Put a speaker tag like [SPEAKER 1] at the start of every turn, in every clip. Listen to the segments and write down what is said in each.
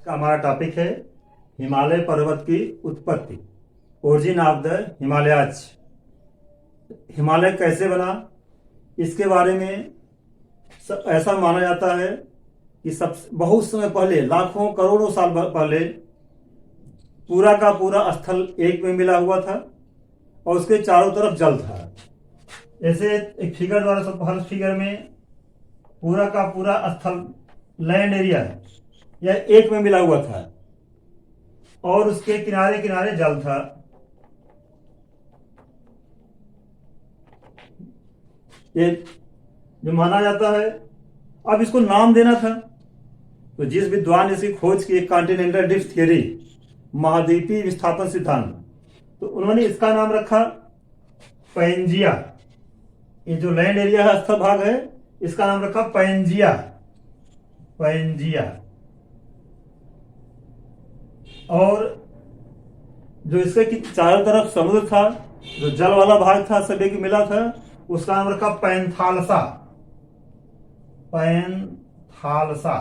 [SPEAKER 1] का हमारा टॉपिक है हिमालय पर्वत की उत्पत्ति, origin of the Himalayas. Himalaya कैसे बना, इसके बारे में ऐसा माना जाता है कि सब बहुत समय पहले, लाखों करोड़ों साल पहले, पूरा का पूरा स्थल एक में मिला हुआ था और उसके चारों तरफ जल था। ऐसे एक फिगर द्वारा, सब हर फिगर में पूरा का पूरा स्थल, लैंड एरिया है, यह एक में मिला हुआ था और उसके किनारे किनारे जल था। ये जो माना जाता है, अब इसको नाम देना था, तो जिस विद्वान ने इसकी खोज की, कॉन्टिनेंटल ड्रिफ्ट थियरी, महाद्वीपीय विस्थापन सिद्धांत, तो उन्होंने इसका नाम रखा पैंजिया। ये जो लैंड एरिया है, स्थल भाग है, इसका नाम रखा पैंजिया। पैंजिया। और जो इसके चारों तरफ समुद्र था, जो जल वाला भाग था, सभी को मिला था, उसका नाम रखा पैंथालसा। पैंथालसा।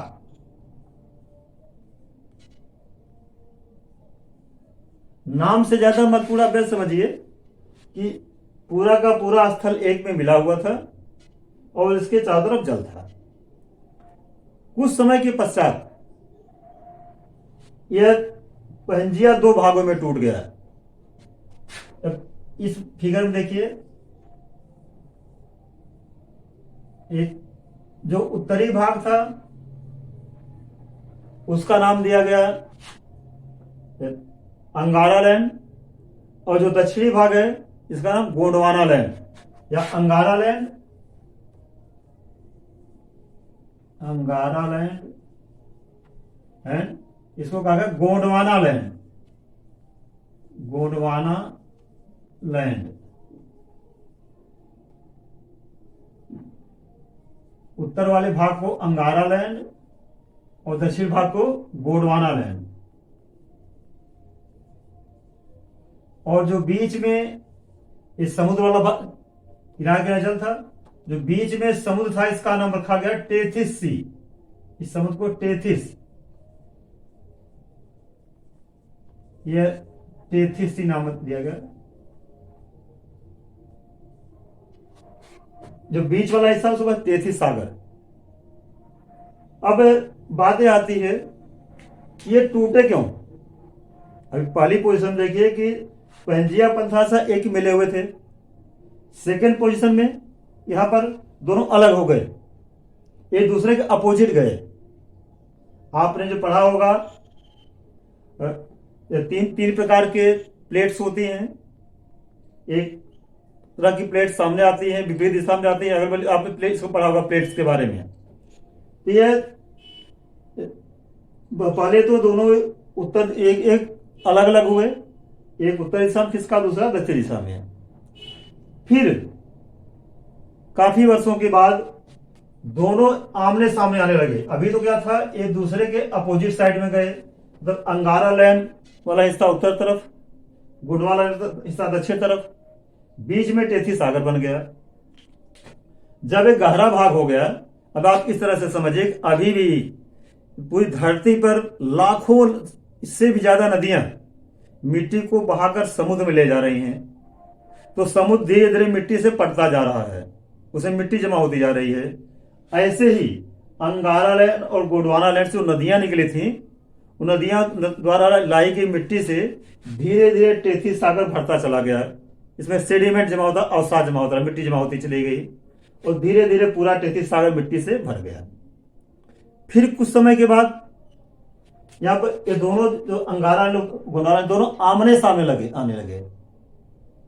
[SPEAKER 1] नाम से ज्यादा मत पूरा बेस समझिए कि पूरा का पूरा स्थल एक में मिला हुआ था और इसके चारों तरफ जल था। कुछ समय के पश्चात यह पैंजिया दो भागों में टूट गया। अब इस फिगर में देखिए, एक जो उत्तरी भाग था उसका नाम दिया गया अंगारा लैंड, और जो दक्षिणी भाग है इसका नाम गोंडवाना लैंड या अंगारा लैंड। अंगारा लैंड एंड इसको कहा गया गोंडवाना लैंड। गोंडवाना लैंड। उत्तर वाले भाग को अंगारा लैंड और दक्षिण भाग को गोंडवाना लैंड। और जो बीच में इस समुद्र वाला भाग, किनारे किनारे जल था, जो बीच में समुद्र था, इसका नाम रखा गया टेथिस सी। इस समुद्र को टेथिस, यह टेथिस सी नाम दिया गया। जो बीच वाला हिस्सा उसको टेथिस सागर। अब बातें आती है कि ये टूटे क्यों। अभी पहली पोजीशन देखिए कि पैंजिया पैंथालसा एक मिले हुए थे। सेकेंड पोजीशन में यहां पर दोनों अलग हो गए, एक दूसरे के अपोजिट गए। आपने जो पढ़ा होगा, तीन प्रकार के प्लेट्स होती हैं। एक तरह की प्लेट सामने आती है, विपरीत दिशा में आती है। अगर आपने प्लेट्स को पढ़ा होगा, प्लेट्स के बारे में, तो यह पहले तो दोनों उत्तर एक अलग अलग हुए, एक उत्तर दिशा में खिसका, दूसरा दक्षिण दिशा में। फिर काफी वर्षों के बाद दोनों आमने सामने आने लगे। अभी तो क्या था, एक दूसरे के अपोजिट साइड में गए। मतलब अंगारा लैंड वाला हिस्सा उत्तर तरफ, गोंडवाना हिस्सा दक्षिण तरफ, बीच में टेथी सागर बन गया। जब एक गहरा भाग हो गया, अब आप इस तरह से समझिए, अभी भी पूरी धरती पर लाखों इससे भी ज्यादा नदियां मिट्टी को बहाकर समुद्र में ले जा रही हैं। तो समुद्र धीरे धीरे मिट्टी से पटता जा रहा है, उसमें मिट्टी जमा होती जा रही है। ऐसे ही अंगारा लैंड और गोंडवाना लैंड से जो नदियां निकली थी, उन नदियां द्वारा लाई गई मिट्टी से धीरे धीरे टेथी सागर भरता चला गया। इसमें सेडिमेंट जमा होता, अवसाद जमा होता, मिट्टी जमा होती चली गई और धीरे धीरे पूरा टेथी सागर मिट्टी से भर गया। फिर कुछ समय के बाद यहाँ पर ये दोनों जो अंगारा गोंडवाना दोनों आमने सामने आने लगे।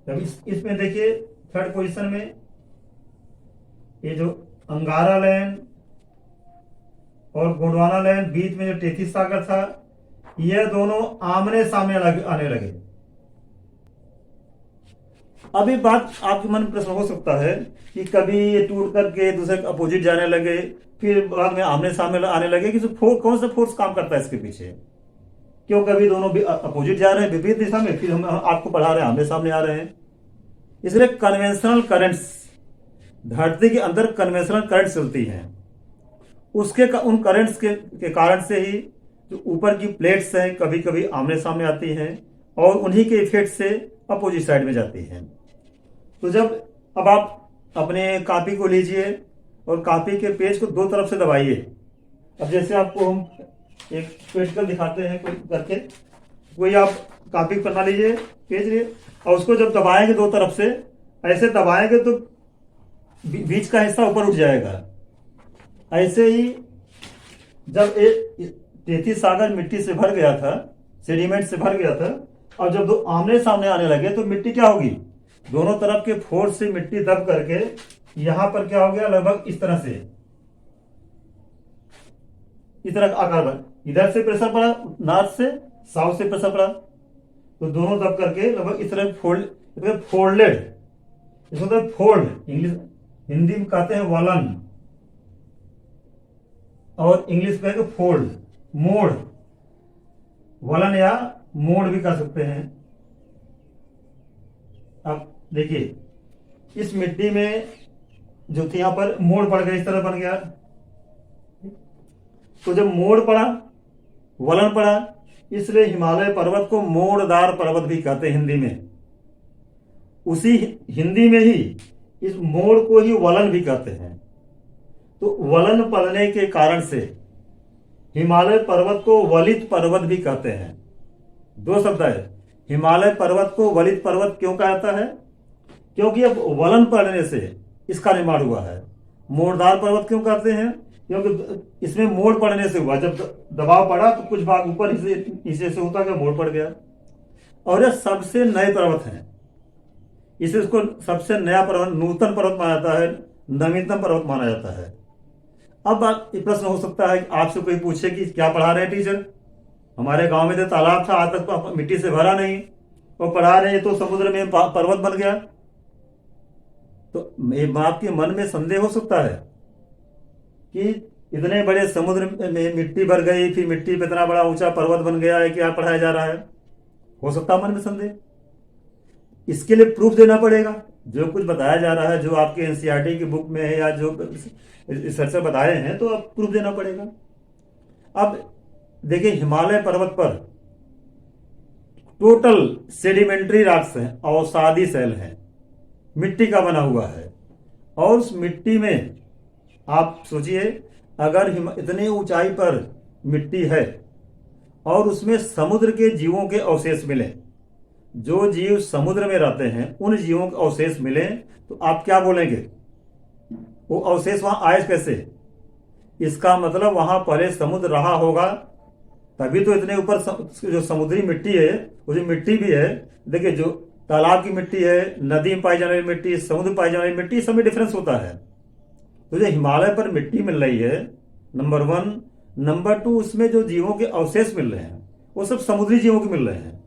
[SPEAKER 1] जब इसमें देखिए थर्ड पोजीशन में ये जो अंगारा लैंड और गोंडवाना लैंड, बीच में जो टेथी सागर था, ये दोनों आमने सामने आने लगे। अभी बात आपके मन में प्रश्न हो सकता है कि कभी ये टूट करके दूसरे अपोजिट जाने लगे, फिर बाद में आमने सामने आने लगे, कि कौन सा फोर्स काम करता है इसके पीछे, क्यों कभी दोनों भी अपोजिट जा रहे हैं विपरीत दिशा में, फिर हम आपको पढ़ा रहे हैं आमने सामने आ रहे हैं। इसलिए कन्वेंशनल करंट्स, धरती के अंदर कन्वेंशनल करंट चलती हैं, उसके उन करंट्स के कारण से ही जो ऊपर की प्लेट्स हैं कभी कभी आमने सामने आती हैं और उन्हीं के इफेक्ट से अपोजिट साइड में जाती हैं। तो जब अब आप अपने कॉपी को लीजिए और कॉपी के पेज को दो तरफ से दबाइए। अब जैसे आपको हम एक प्रैक्टिकल दिखाते हैं कोई करके, कोई आप कॉपी पन्ना लीजिए, पेज लिए, और उसको जब दबाएंगे दो तरफ से, ऐसे दबाएंगे तो बीच का हिस्सा ऊपर उठ जाएगा। ऐसे ही जब एक 33 सागर मिट्टी से भर गया था, सेडिमेंट से भर गया था, और जब दो आमने सामने आने लगे तो मिट्टी क्या होगी, दोनों तरफ के फोर्स से मिट्टी दब करके यहां पर क्या हो गया, लगभग इस तरह से, इस तरह आकार बन, इधर से प्रेशर पड़ा, नॉर्थ से साउथ से प्रेशर पड़ा, तो दोनों दब करके लगभग इस तरह फोल्डेड, इसको मतलब फोल्ड, इंग्लिश हिंदी में कहते हैं वलन, और इंग्लिश में कहेंगे फोल्ड, मोड़, वलन या मोड़ भी कह सकते हैं। अब देखिए इस मिट्टी में जो थी, यहां पर मोड़ पड़ गया, इस तरह बन गया। तो जब मोड़ पड़ा, वलन पड़ा, इसलिए हिमालय पर्वत को मोड़दार पर्वत भी कहते हैं हिंदी में। उसी हिंदी में ही इस मोड़ को ही वलन भी कहते हैं। तो वलन पड़ने के कारण से हिमालय पर्वत को वलित पर्वत भी कहते हैं। दो शब्द है, हिमालय पर्वत को वलित पर्वत क्यों कहा जाता है, क्योंकि अब वलन पड़ने से इसका निर्माण हुआ है। मोड़दार पर्वत क्यों कहते हैं, क्योंकि इसमें मोड़ पड़ने से हुआ, जब दबाव पड़ा तो कुछ भाग ऊपर नीचे से होता गया, मोड़ पड़ गया। और यह सबसे नए पर्वत हैं, इसे इसको सबसे नया पर्वत, नूतन पर्वत माना जाता है, नवीनतम पर्वत माना जाता है। अब प्रश्न हो सकता है आपसे कोई पूछे कि क्या पढ़ा रहे हैं टीचर, हमारे गांव में तो तालाब था, आज तक तो मिट्टी से भरा नहीं, और पढ़ा रहे तो समुद्र में पर्वत बन गया। तो आपके मन में संदेह हो सकता है कि इतने बड़े समुद्र में मिट्टी भर गई, फिर मिट्टी पे इतना बड़ा ऊंचा पर्वत बन गया है, क्या पढ़ाया जा रहा है, हो सकता है मन में संदेह। इसके लिए प्रूफ देना पड़ेगा, जो कुछ बताया जा रहा है, जो आपके एनसीईआरटी की बुक में है या जो रिसर्चर बताए हैं, तो आप प्रूफ देना पड़ेगा। अब देखिए हिमालय पर्वत पर टोटल सेडिमेंट्री रॉक्स हैं, अवसादी सेल हैं, मिट्टी का बना हुआ है। और उस मिट्टी में आप सोचिए, अगर इतनी ऊंचाई पर मिट्टी है और उसमें समुद्र के जीवों के अवशेष मिले, जो जीव समुद्र में रहते हैं उन जीवों के अवशेष मिले, तो आप क्या बोलेंगे, वो अवशेष वहां आए कैसे? इसका मतलब वहां पहले समुद्र रहा होगा, तभी तो इतने ऊपर जो समुद्री मिट्टी है, वो जो मिट्टी भी है, देखिए जो तालाब की मिट्टी है, नदी में पाई जाने वाली मिट्टी, समुद्र में पाई जाने वाली मिट्टी, सब में डिफरेंस होता है। तो जो हिमालय पर मिट्टी मिल रही है, नंबर 1, नंबर 2, उसमें जो जीवों के अवशेष मिल रहे हैं वो सब समुद्री जीवों के मिल रहे हैं।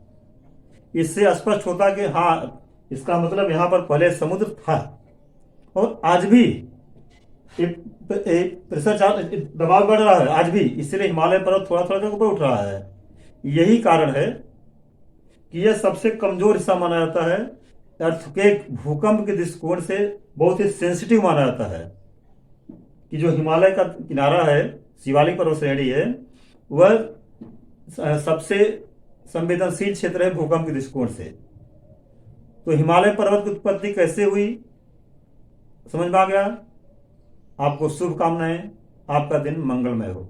[SPEAKER 1] इससे स्पष्ट होता कि हाँ, इसका मतलब यहां पर पहले समुद्र था, और आज भी प्रेशर दबाव बढ़ रहा है आज भी, इसलिए हिमालय पर्वत थोड़ा थोड़ा ऊपर उठ रहा है। यही कारण है कि यह सबसे कमजोर हिस्सा माना जाता है, अर्थक्वेक, भूकंप के दृष्टिकोण से बहुत ही सेंसिटिव माना जाता है। कि जो हिमालय का किनारा है, शिवालिक पर्वत श्रेणी है, वह सबसे संवेदनशील क्षेत्र है भूकंप के दृष्टिकोण से। तो हिमालय पर्वत की उत्पत्ति कैसे हुई, समझ में आ गया? आपको शुभकामनाएं, आपका दिन मंगलमय हो।